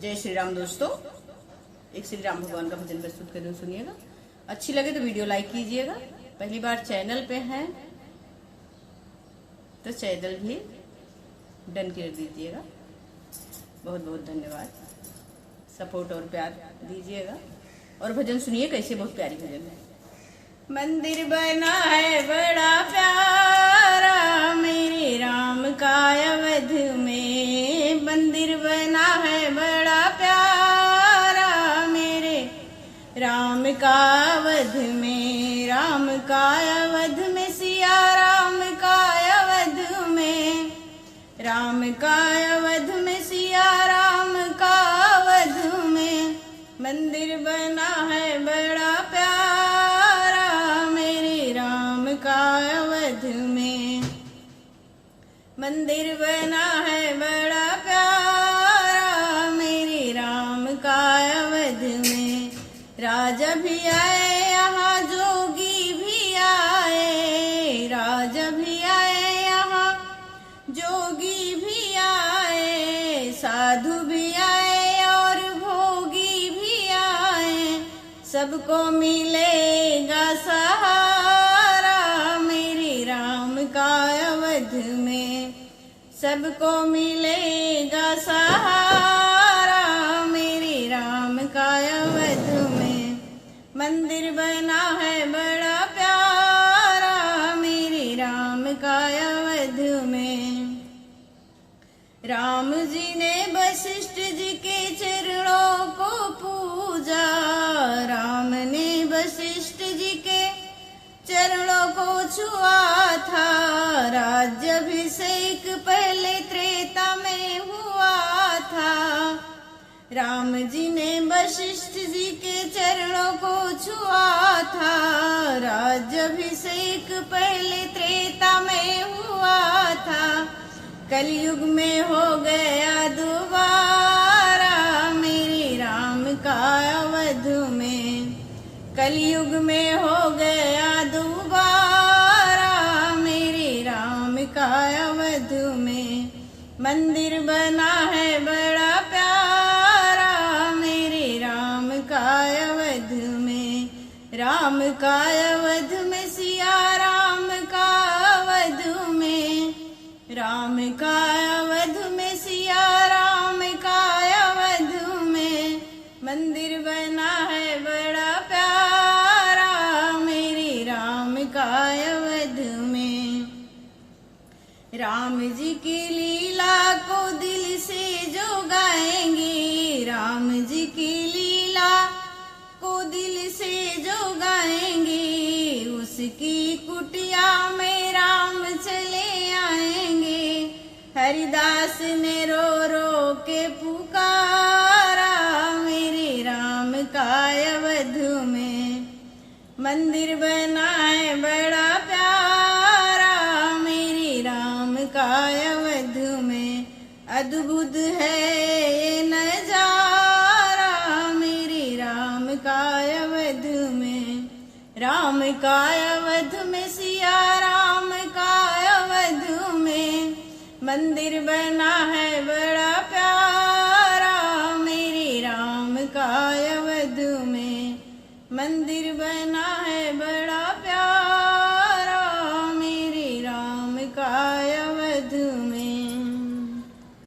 जय श्री राम दोस्तों। एक श्री राम भगवान का भजन प्रस्तुत कर दूं, सुनिएगा। अच्छी लगे तो वीडियो लाइक कीजिएगा। पहली बार चैनल पे हैं तो चैनल भी डन कर दीजिएगा। बहुत बहुत धन्यवाद। सपोर्ट और प्यार दीजिएगा और भजन सुनिए कैसे बहुत प्यारी भजन है। मंदिर बना है बड़ा प्यारा मेरे राम का अवध में। मंदिर बना है बड़ा प्यारा मेरे राम का अवध में। राम का अवध में सिया राम का अवध में। राम का अवध में सिया राम का अवध में। मंदिर बना है बड़ा प्यारा मेरे राम का अवध में। मंदिर बना है बड़ा प्यारा मेरे राम का अवध में। राजा भी आए यहाँ जोगी भी आए। राजा भी आए यहाँ जोगी भी आए। साधु भी आए और भोगी भी आए। सबको मिलेगा सहारा मेरे राम का अवध में। सबको मिलेगा सहारा मेरे राम का अवध में। मंदिर बना है बड़ा प्यारा मेरे राम का अवध में। राम जी ने वशिष्ठ जी के चरणों को पूजा। राम ने वशिष्ठ जी के चरणों को छुआ था। राज्याभिषेक पहले त्रेता में हुआ था। राम जी ने वशिष्ठ जी के चरणों को छुआ था। राज्याभिषेक पहले त्रेता में हुआ था। कलयुग में हो गया दोबारा मेरे राम का अवध में। कलयुग में हो गया दोबारा मेरे राम का अवध में। मंदिर बना है बड़ा प्यारा मेरे राम का अवध में। राम का अवध में सिया राम का अवध में। राम का अवध में सिया राम का अवध में। मंदिर बना है बड़ा प्यारा मेरे राम का अवध में। राम जी की लीला को दिल से जो गाएंगे। राम जी की लीला को दिल से जो गाएंगे। उसकी कुटिया में राम चले आएंगे। हरिदास ने रो रो के पुकारा मेरे राम का अवध में। मंदिर बना है बड़ा प्यारा मेरे राम का अवध में। अद्भुत है ये नजारा मेरे राम का अवध में। राम का अवध में सिया राम का अवध में। मंदिर बना है